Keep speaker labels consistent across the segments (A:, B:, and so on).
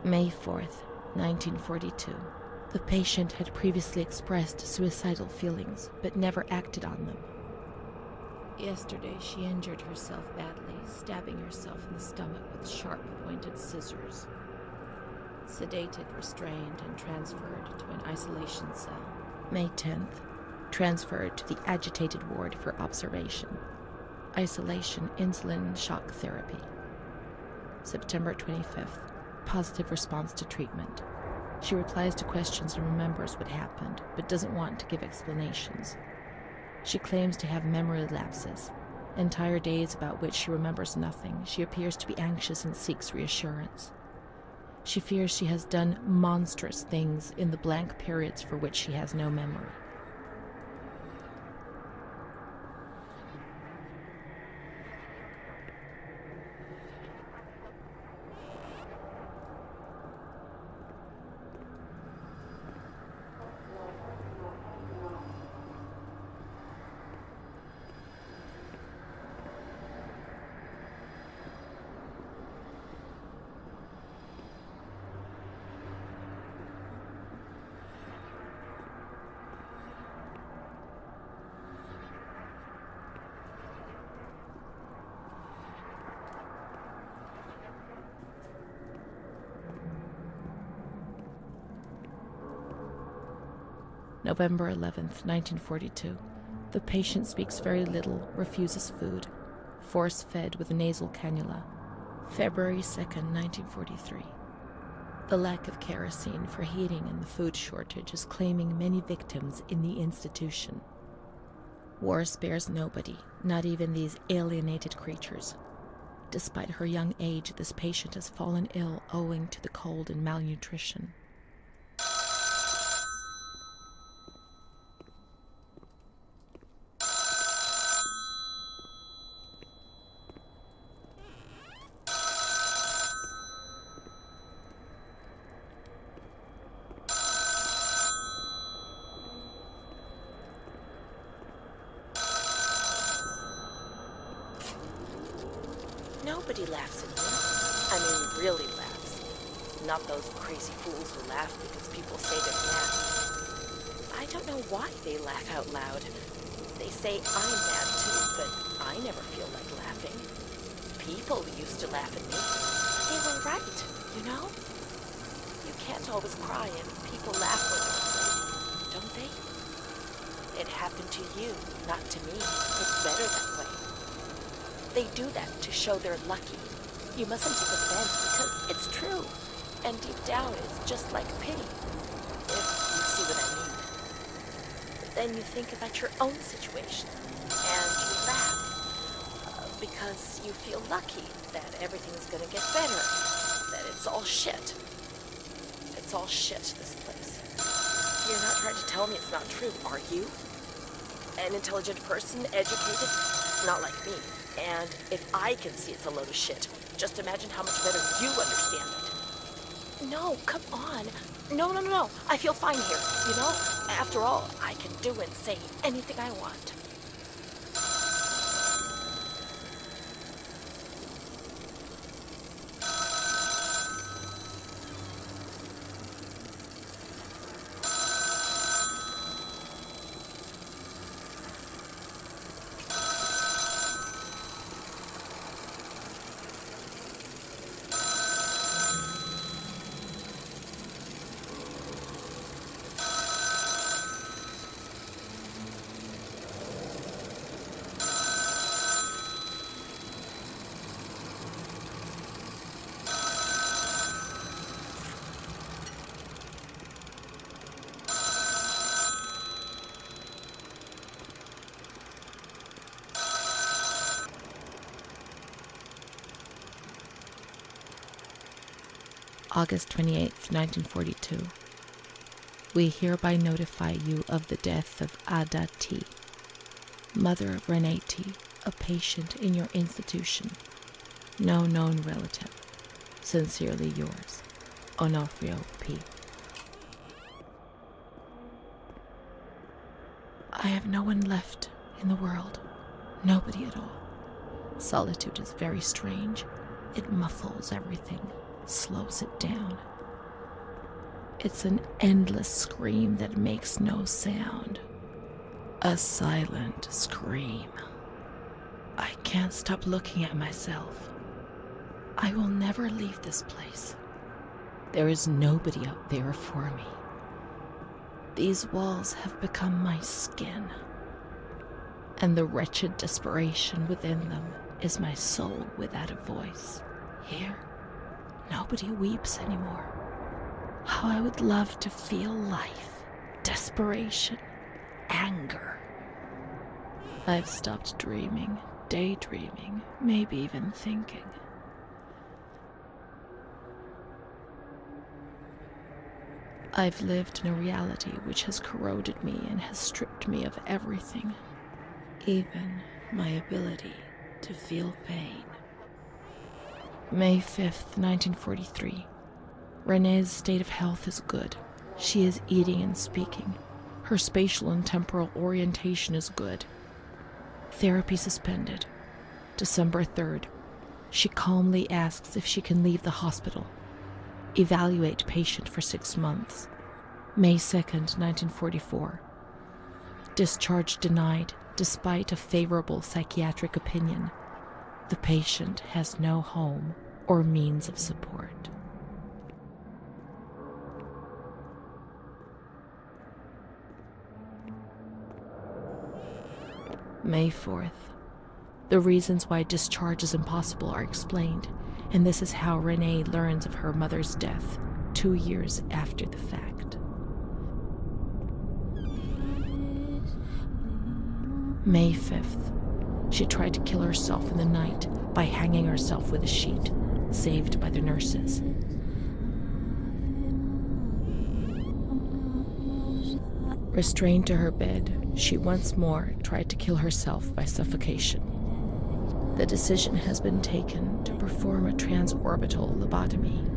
A: May 4th, 1942. The patient had previously expressed suicidal feelings, but never acted on them. Yesterday, she injured herself badly, stabbing herself in the stomach with sharp, pointed scissors. Sedated, restrained, and transferred to an isolation cell. May 10th, transferred to the agitated ward for observation. Isolation, insulin, and shock therapy. September 25th, positive response to treatment. She replies to questions and remembers what happened, but doesn't want to give explanations. She claims to have memory lapses, entire days about which she remembers nothing. She appears to be anxious and seeks reassurance. She fears she has done monstrous things in the blank periods for which she has no memory. November 11th, 1942. The patient speaks very little, refuses food, force-fed with a nasal cannula. February 2nd, 1943. The lack of kerosene for heating and the food shortage is claiming many victims in the institution. War spares nobody, not even these alienated creatures. Despite her young age, this patient has fallen ill owing to the cold and malnutrition. Nobody laughs at me. I mean, really laughs. Not those crazy fools who laugh because people say they're mad. I don't know why they laugh out loud. They say I'm mad too, but I never feel like laughing. People used to laugh at me. They were right, you know? You can't always cry and people laugh when they're afraid, don't they? It happened to you, not to me. It's better that way. They do that to show they're lucky. You mustn't take offense because it's true. And deep down it's just like pity, if you see what I mean. But then you think about your own situation, and you laugh, because you feel lucky that everything's gonna get better, that it's all shit. It's all shit, this place. You're not trying to tell me it's not true, are you? An intelligent person, educated, not like me. And if I can see it's a load of shit, just imagine how much better you understand it. No, come on. No. I feel fine here, you know? After all, I can do and say anything I want. August 28th, 1942. We hereby notify you of the death of Ada T., mother of Renee T., a patient in your institution. No known relative. Sincerely yours, Onofrio P. I have no one left in the world. Nobody at all. Solitude is very strange. It muffles everything, slows it down.
B: It's an endless scream that makes no sound. A silent scream. I can't stop looking at myself. I will never leave this place. There is nobody out there for me. These walls have become my skin, and the wretched desperation within them is my soul without a voice. Here, nobody weeps anymore. How I would love to feel life, desperation, anger. I've stopped dreaming, daydreaming, maybe even thinking. I've lived in a reality which has corroded me and has stripped me of everything, even my ability to feel pain. May 5th, 1943. Renee's state of health is good. She is eating and speaking. Her spatial and temporal orientation is good. Therapy suspended. December 3rd. She calmly asks if she can leave the hospital. Evaluate patient for 6 months. May 2nd, 1944. Discharge denied despite a favorable psychiatric opinion. The patient has no home or means of support. May 4th. The reasons why discharge is impossible are explained, and this is how Renee learns of her mother's death 2 years after the fact. May 5th. She tried to kill herself in the night by hanging herself with a sheet, saved by the nurses. Restrained to her bed, she once more tried to kill herself by suffocation. The decision has been taken to perform a transorbital lobotomy.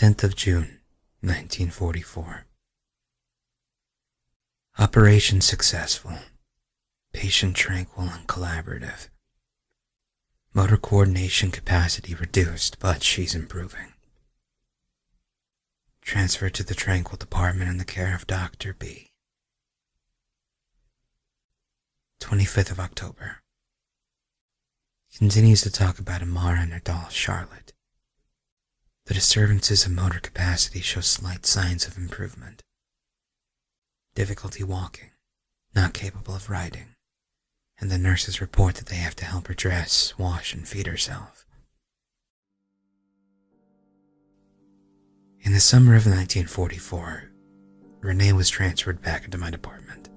C: 10th of June, 1944. Operation successful. Patient tranquil and collaborative. Motor coordination capacity reduced, but she's improving. Transferred to the Tranquil department in the care of Dr. B. 25th of October. Continues to talk about Amara and her doll, Charlotte. The disturbances of motor capacity show slight signs of improvement. Difficulty walking, not capable of riding, and the nurses report that they have to help her dress, wash, and feed herself. In the summer of 1944, Renee was transferred back into my department.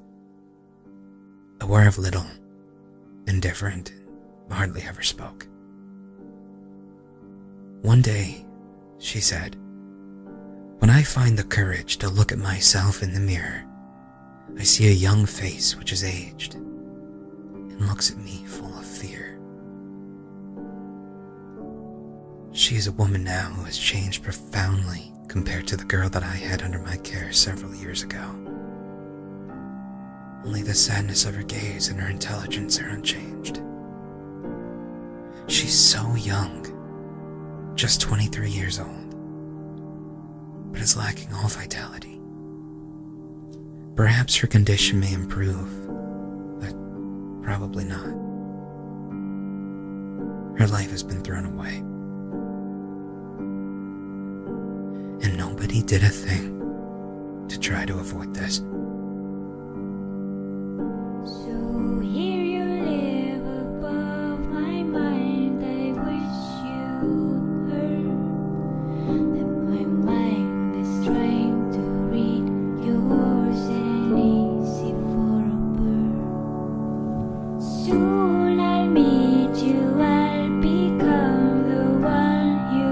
C: Aware of little, indifferent, hardly ever spoke. One day, she said, "When I find the courage to look at myself in the mirror, I see a young face which is aged and looks at me full of fear." She is a woman now who has changed profoundly compared to the girl that I had under my care several years ago. Only the sadness of her gaze and her intelligence are unchanged. She's so young, just 23 years old, but is lacking all vitality. Perhaps her condition may improve, but probably not. Her life has been thrown away. And nobody did a thing to try to avoid this.
D: So here you live above my mind. I wish you'd heard that my mind is trying to read yours and easy for a bird. Soon I'll meet you, I'll become the one you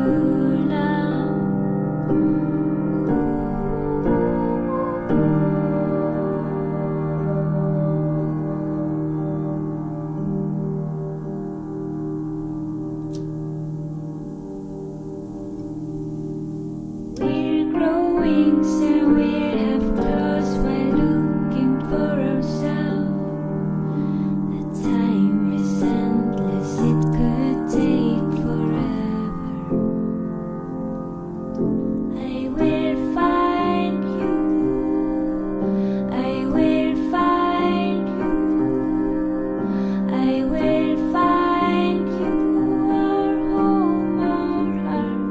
D: love. We're growing, so we'll have claws while looking for ourselves. The time is endless, it could take forever. I will find you, I will find you, I will find you, our home, our heart.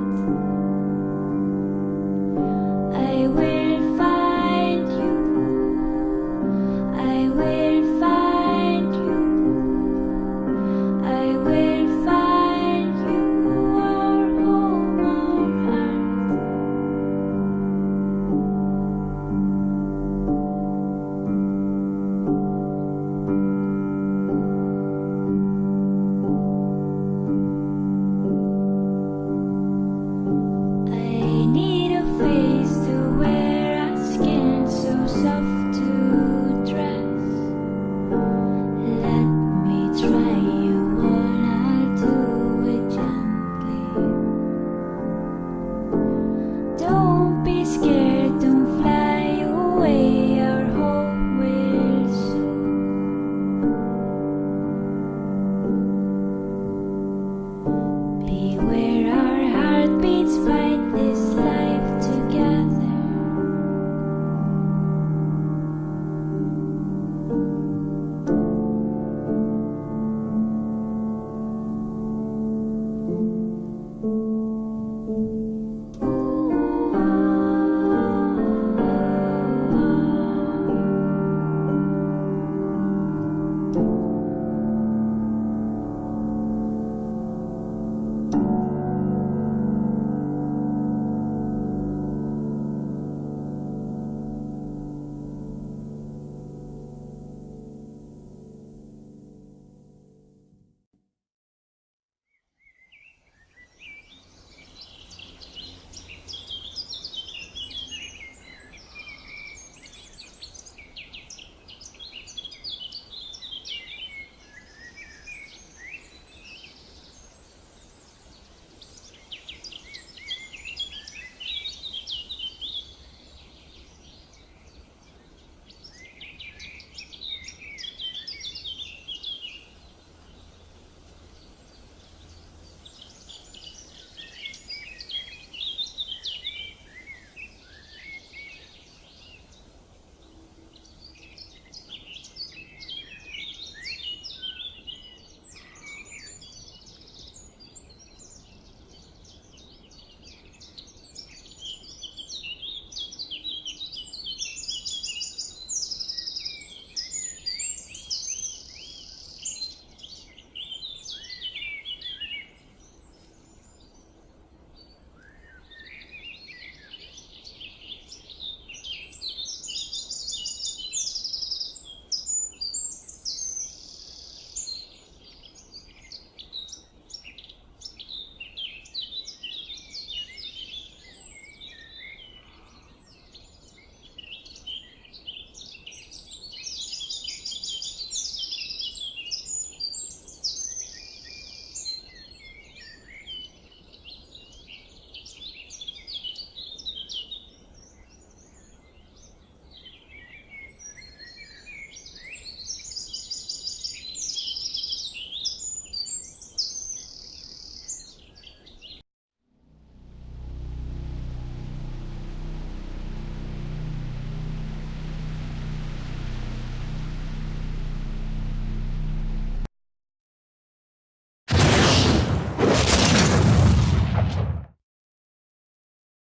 D: I will find you, I will find you, I will find you, our home, our heart. I need a face to wear, a skin so soft to dress. Let me try you on, I'll do it gently. Don't